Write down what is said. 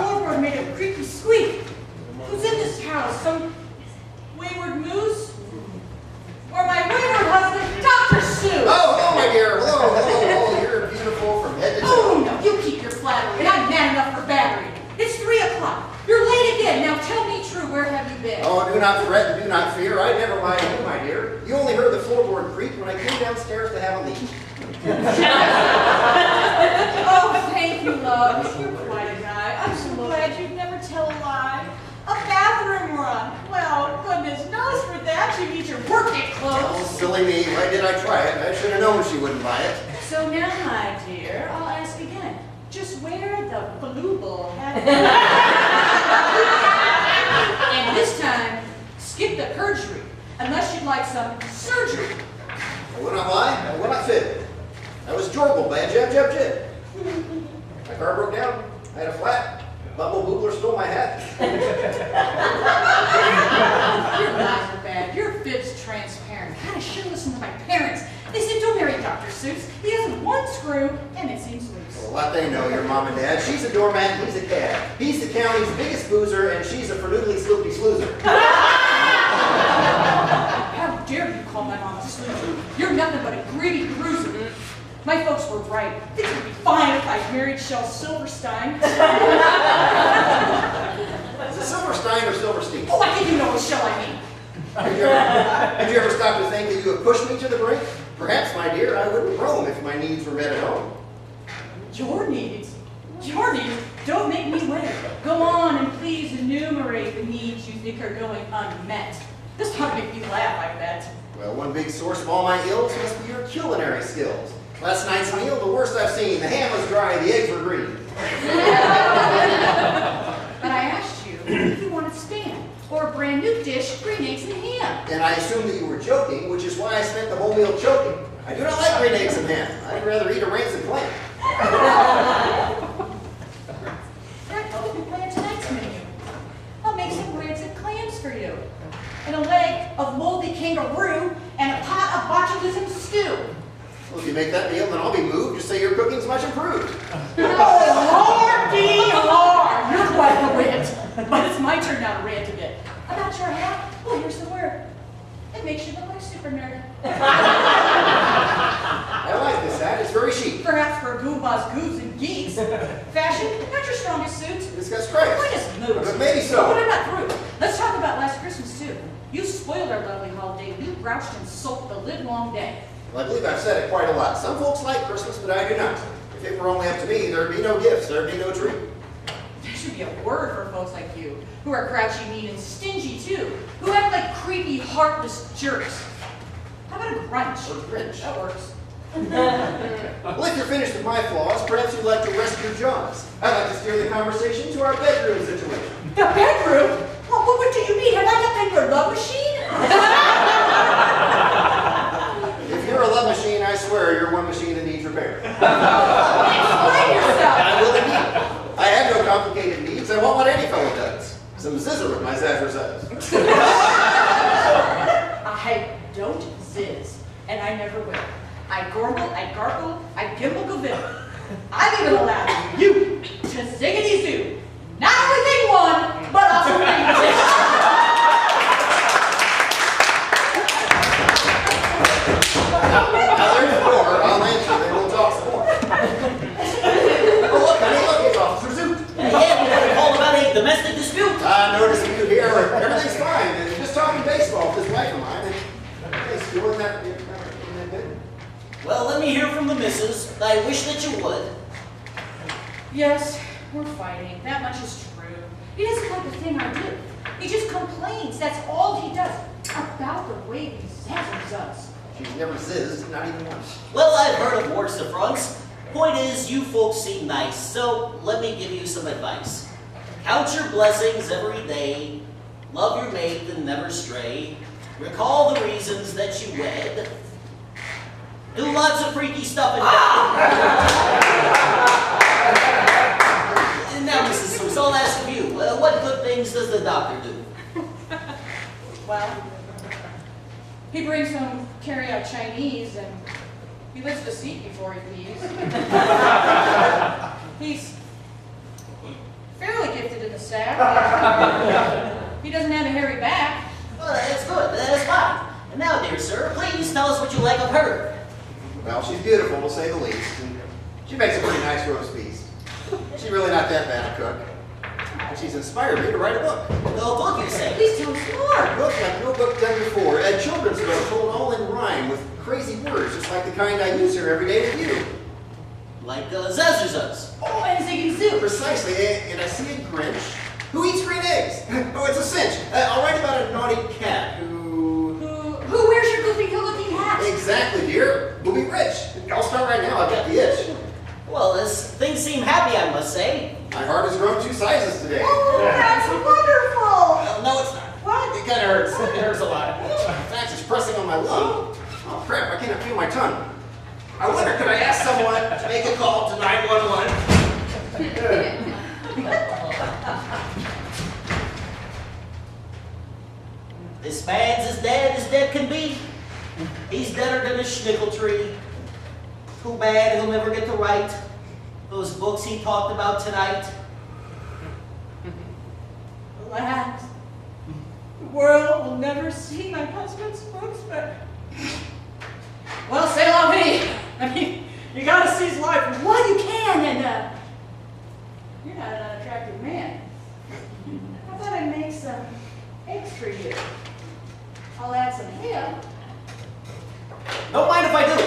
floorboard made a creaky squeak. Who's in this house? Some wayward moose? Or my wayward husband, Dr. Seuss? Oh, my dear. Hello. You're beautiful from head to toe. Oh, no, you keep your flattery, and I'm mad enough for battery. It's 3 o'clock. You're late again. Now tell me true, where have you been? Oh, do not fret and do not fear. I never lie to you, my dear. You only heard the floorboard creak when I came downstairs to have a leak. Oh, thank you, love. You're quite a guy. I'm so glad you'd never tell a lie. A bathroom run. Well, goodness knows for that you need your working clothes. Oh, silly me. Why did I try it? I should have known she wouldn't buy it. So now, my dear, I'll ask again. Just where the blue ball hat? And this time, skip the perjury, unless you'd like some surgery. I will not lie. I will not fib. I was jorgled by a jab. My car broke down. I had a flat. Bubble Boobler stole my hat. Your lies are bad. Your fib's transparent. God, I should listen to my parents. They said, don't marry Dr. Seuss. He hasn't one screw, and it seems loose. Well, what they know, your mom and dad. She's a doormat, he's a cad. He's the county's biggest boozer, and she's a fernoodly sloopy sloozer. How dare you call my mom a sloozer? You're nothing but a greedy cruiser. My folks were right. Things would be fine if I married Shel Silverstein. Is it Silverstein or Silverstein? Oh, I think you know what Shel I mean. Did you ever stop to think that you have pushed me to the brink? Perhaps, my dear, I wouldn't roam if my needs were met at home. Your needs? Your needs? Don't make me wait. Go on and please enumerate the needs you think are going unmet. This ought to make me laugh, I bet. Well, one big source of all my ills must be your culinary skills. Last night's meal, the worst I've seen. The ham was dry, the eggs were green. But I asked you if you wanted Spam, or a brand new dish, green eggs and ham. And I assumed that you were joking, which is why I spent the whole meal choking. I do not like green eggs and ham. I'd rather eat a rancid plant. That will be planned tonight's menu. I'll make some rancid clams for you, and a leg of moldy kangaroo, and a pot of botulism stew. Well, if you make that meal, then I'll be moved. Just say your cooking's much improved. Oh, Lordy, Lord! You're quite the wit. But it's my turn now to rant a bit. About your hat, well, here's the word. It makes you look like a super nerd. I like this hat. It's very chic. Perhaps for goombas, goobs, and geeks. Fashion, not your strongest suit. It's got stripes. Quite as moot. But maybe so. But I'm not through. Let's talk about last Christmas, too. You spoiled our lovely holiday. You grouched and sulked the livelong day. Well, I believe I've said it quite a lot. Some folks like Christmas, but I do not. If it were only up to me, there'd be no gifts, there'd be no tree. There should be a word for folks like you, who are grouchy, mean, and stingy, too, who act like creepy, heartless jerks. How about a grunch? Or Grinch. That works. Well, if you're finished with my flaws, perhaps you'd like to rest your jaws. I'd like to steer the conversation to our bedroom situation. The bedroom? Well, what do you mean? Have I not been your love machine? If you're a love machine, I swear you're one machine that needs repair. Explain yourself. I will indeed. I have no complicated needs. I want what any fellow does. Some zizzer with my zazzer says. I don't zizz, and I never will. I gorgle, I gargle, I gimble gaville. I've even allowed you to ziggity zoo. Not only thing one, but also thing two. Now there's four. I'll answer and we'll talk some more. Oh, look, honey, look, it's Officer Zoot. Yeah, we got a call about a domestic dispute. Noticing you here. Everything's fine. And just talking baseball with this wife of mine. And hey, still in that bed? Well, let me hear from the missus. I wish that you would. Yes, we're fighting. That much is true. He doesn't like the thing I do. He just complains. That's all he does. About the way he zazzers us. She's never zizzed, not even once. Well, I've heard of worse to fronts. Point is, you folks seem nice, so let me give you some advice. Count your blessings every day. Love your mate and never stray. Recall the reasons that you wed. Do lots of freaky stuff in bed. Now, Mrs. Seuss, I'll ask you, what good things does the doctor do? Well, he brings home carry-out Chinese, and he lifts the seat before he pees. He's fairly gifted in the sack. He doesn't have a hairy back. Well, that's good. That's fine. And now, dear sir, please tell us what you like of her. Well, she's beautiful, to say the least. And she makes a pretty nice roast beef. She's really not that bad a cook. And she's inspired me to write a book. No book, you say? Please tell us A more. book like no book done before. A children's book told all in rhyme with crazy words, just like the kind I use here every day with you. Like Zazzuzuz. Oh, and Ziggy Zoo. Precisely, and I see a Grinch who eats green eggs. Oh, it's a cinch. I'll write about a naughty cat who... Who wears your goofy good-looking hat? Exactly, dear. We'll be rich. I'll start right now. I've got the itch. Well, this things seem happy, I must say. My heart has grown 2 sizes today. Oh, that's wonderful. Well, no, it's not. What? It kind of hurts. It hurts a lot. In fact, it's pressing on my lung. Oh, crap. I can't feel my tongue. I wonder, could I ask someone to make a call to 911? This man's as dead can be. He's deader than a schnickel tree. Too bad he'll never get to write those books he talked about tonight. Alas, the world will never see my husband's books, but... Well, say la vie. I mean, you gotta seize life while you can, and, you're not an unattractive man. I thought I'd make some eggs for you. I'll add some ham. Don't mind if I do.